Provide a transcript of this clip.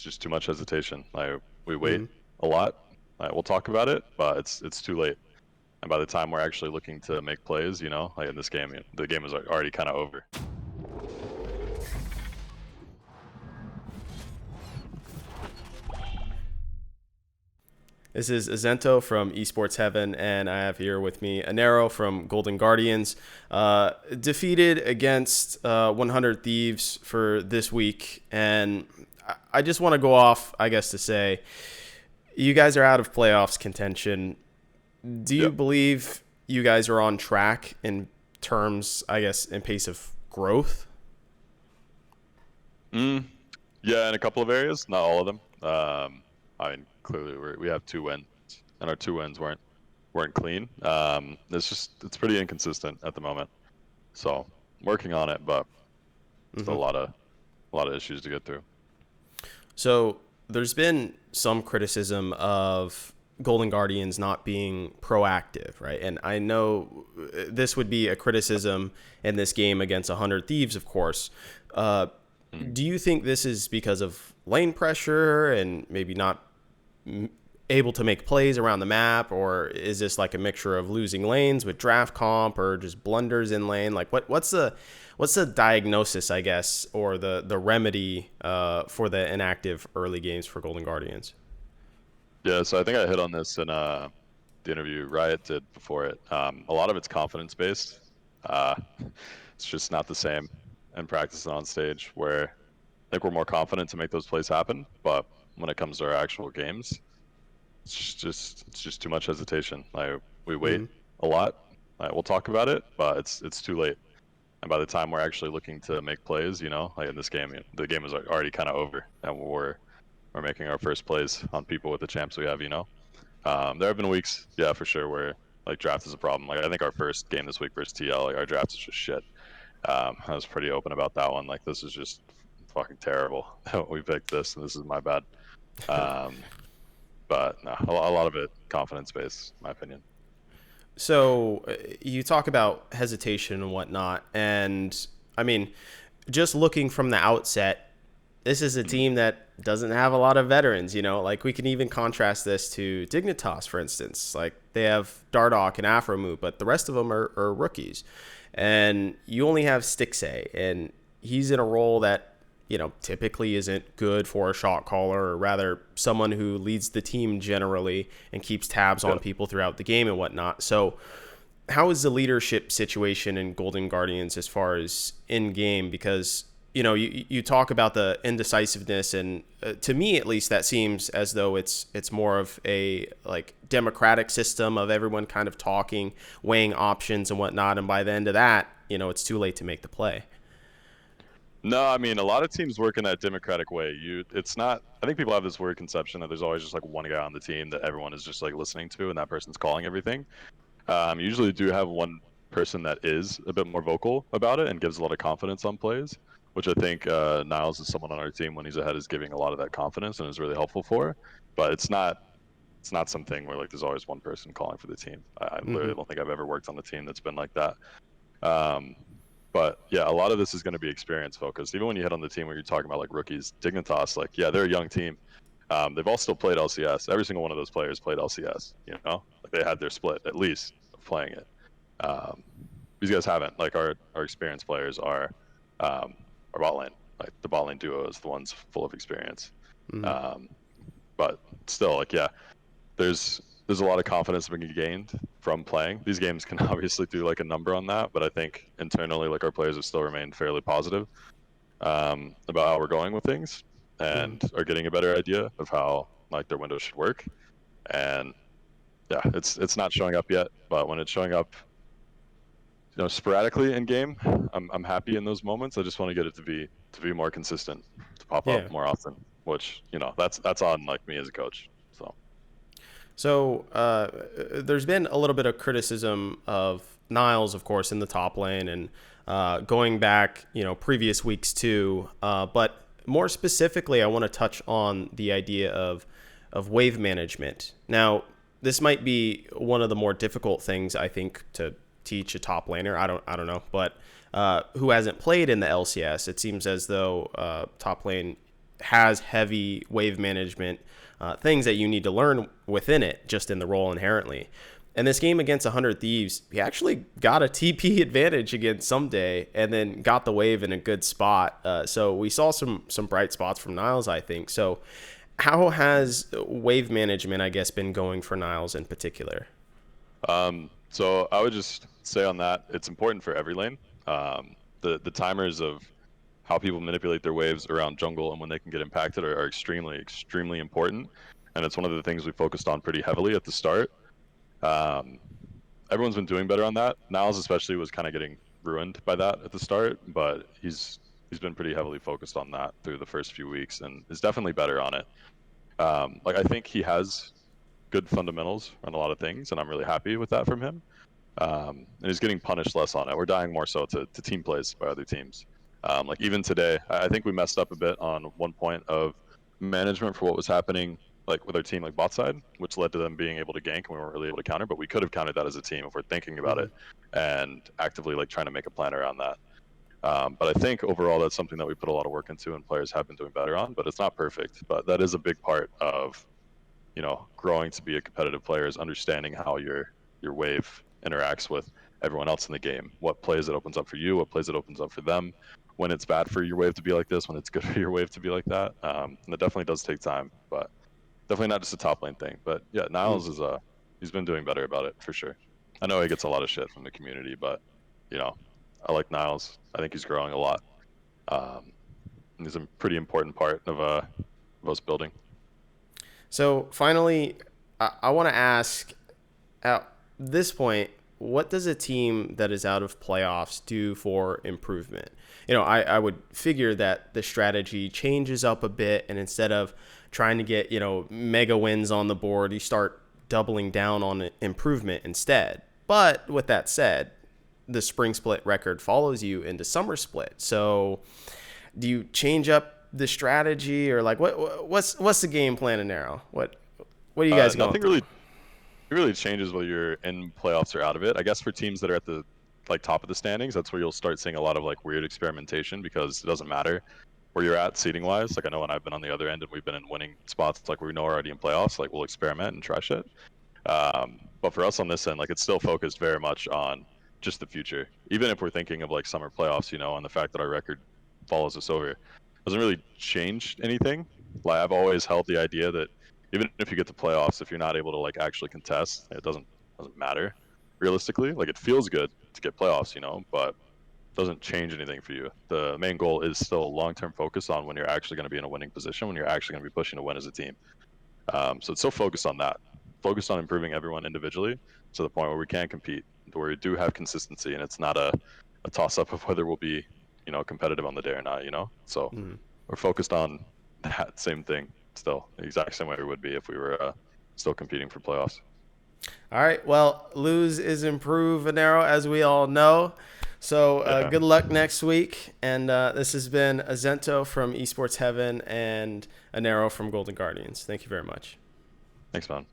it's just too much hesitation. Like we wait Hmm. a lot. Like, we'll talk about it, but it's too late. And by the time we're actually looking to make plays, like in this game, the game is already kind of over. This is Azento from Esports Heaven, and I have here with me Inero from Golden Guardians. Defeated against 100 Thieves for this week, and I just want to go off, I guess, to say you guys are out of playoffs contention. Do you Yep. believe you guys are on track in terms, I guess, in pace of growth? Mm, yeah, in a couple of areas, not all of them. I mean, clearly we have 2 wins, and our 2 wins weren't clean. It's pretty inconsistent at the moment. So working on it, but still Hmm. a lot of issues to get through. So there's been some criticism of Golden Guardians not being proactive, right? And I know this would be a criticism in this game against 100 Thieves, of course. Uh, Mm. do you think this is because of lane pressure and maybe not able to make plays around the map, or is this like a mixture of losing lanes with draft comp or just blunders in lane? Like what's the diagnosis, I guess, or the remedy for the inactive early games for Golden Guardians? Yeah, so I think I hit on this in the interview Riot did before it. A lot of it's confidence based. Uh, it's just not the same in practice and on stage, where I think we're more confident to make those plays happen. But when it comes to our actual games, it's just too much hesitation. Like we wait Mm-hmm. a lot. Like, we'll talk about it, but it's too late. And by the time we're actually looking to make plays, like in this game, the game is already kind of over, and we're making our first plays on people with the champs we have. There have been weeks, yeah, for sure, where like draft is a problem. Like I think our first game this week versus TL, like our draft is just shit. I was pretty open about that one. Like this is just fucking terrible. We picked this, and this is my bad. Um, but no, a lot of it confidence based, in my opinion. So you talk about hesitation and whatnot, and I mean, just looking from the outset, this is a Mhm. team that doesn't have a lot of veterans. Like we can even contrast this to Dignitas, for instance. Like they have Dardoch and Afromu, but the rest of them are rookies, and you only have Stixay, and he's in a role that typically isn't good for a shot caller, or rather someone who leads the team generally and keeps tabs Yeah. on people throughout the game and whatnot. So how is the leadership situation in Golden Guardians as far as in game? Because you talk about the indecisiveness, and to me at least, that seems as though it's more of a like democratic system of everyone kind of talking, weighing options and whatnot, and by the end of that, it's too late to make the play. No, I mean a lot of teams work in that democratic way. It's not. I think people have this weird conception that there's always just like one guy on the team that everyone is just like listening to, and that person's calling everything. Usually do have one person that is a bit more vocal about it and gives a lot of confidence on plays, which I think Niles is someone on our team when he's ahead is giving a lot of that confidence and is really helpful for. But it's not something where like there's always one person calling for the team. I Mm-hmm. literally don't think I've ever worked on a team that's been like that. Um, but yeah, a lot of this is going to be experience focused. Even when you hit on the team where you're talking about like rookies, Dignitas, like yeah, they're a young team. They've all still played LCS. Every single one of those players played LCS. Like they had their split at least of playing it. Um, these guys haven't. Like our experienced players are bot lane. Like the bot lane duo is the ones full of experience. Mm-hmm. Um, but still, like yeah, there's a lot of confidence being gained from playing. These games can obviously do like a number on that, but I think internally, like our players have still remained fairly positive about how we're going with things, Mm-hmm. and are getting a better idea of how like their window should work. And yeah, it's not showing up yet, but when it's showing up, sporadically in game, I'm happy in those moments. I just want to get it to be more consistent, to pop up Yeah. more often. Which that's on like me as a coach. So So there's been a little bit of criticism of Niles, of course, in the top lane, and going back, previous weeks too. But more specifically, I want to touch on the idea of wave management. Now, this might be one of the more difficult things I think to teach a top laner. I don't know, but who hasn't played in the LCS? It seems as though top lane has heavy wave management things that you need to learn within it, just in the role inherently. And this game against 100 Thieves, he actually got a TP advantage against Someday, and then got the wave in a good spot. So we saw some bright spots from Niles, I think. So how has wave management, I guess, been going for Niles in particular? So I would just say on that, it's important for every lane. The timers of how people manipulate their waves around jungle and when they can get impacted are extremely important. And it's one of the things we focused on pretty heavily at the start. Um, Everyone's been doing better on that. Niles especially was kind of getting ruined by that at the start, but he's been pretty heavily focused on that through the first few weeks and is definitely better on it. Like I think he has good fundamentals on a lot of things, and I'm really happy with that from him. And he's getting punished less on it. We're dying more so to team plays by other teams. Like even today, I think we messed up a bit on one point of management for what was happening like with our team like bot side, which led to them being able to gank and we weren't really able to counter, but we could have countered that as a team if we're thinking about it and actively like trying to make a plan around that. But I think overall that's something that we put a lot of work into and players have been doing better on, but it's not perfect. But that is a big part of, you know, growing to be a competitive player is understanding how your wave interacts with everyone else in the game. What plays it opens up for you, what plays it opens up for them, when it's bad for your wave to be like this, when it's good for your wave to be like that. And it definitely does take time, but definitely not just a top lane thing. But yeah, Niles is he's been doing better about it for sure. I know he gets a lot of shit from the community, but you know, I like Niles. I think he's growing a lot. He's a pretty important part of us building. So finally, I want to ask, at this point, what does a team that is out of playoffs do for improvement? You know, I would figure that the strategy changes up a bit, and instead of trying to get, you know, mega wins on the board, you start doubling down on improvement instead. But with that said, the spring split record follows you into summer split. So do you change up the strategy, or like what's the game plan in Inero? What are you guys going Nothing through? really it really changes whether you're in playoffs or out of it. I guess for teams that are at the like top of the standings, that's where you'll start seeing a lot of like weird experimentation because it doesn't matter where you're at seating wise. Like I know when I've been on the other end and we've been in winning spots, like we know we're already in playoffs, like we'll experiment and try shit. But for us on this end, like it's still focused very much on just the future. Even if we're thinking of like summer playoffs, you know, and the fact that our record follows us over, doesn't really change anything. Like I've always held the idea that even if you get to playoffs, if you're not able to like actually contest, it doesn't matter realistically. Like it feels good to get playoffs, you know, but doesn't change anything for you. The main goal is still a long-term focus on when you're actually going to be in a winning position, when you're actually going to be pushing to win as a team. So it's still focused on that, focused on improving everyone individually to the point where we can compete, where we do have consistency, and it's not a toss-up of whether we'll be, you know, competitive on the day or not. You know, so we're focused on that same thing still, the exact same way we would be if we were still competing for playoffs. All right. Well, lose is improve, Inero, as we all know. So Yeah. good luck next week. And this has been Azento from Esports Heaven and Inero from Golden Guardians. Thank you very much. Thanks, man.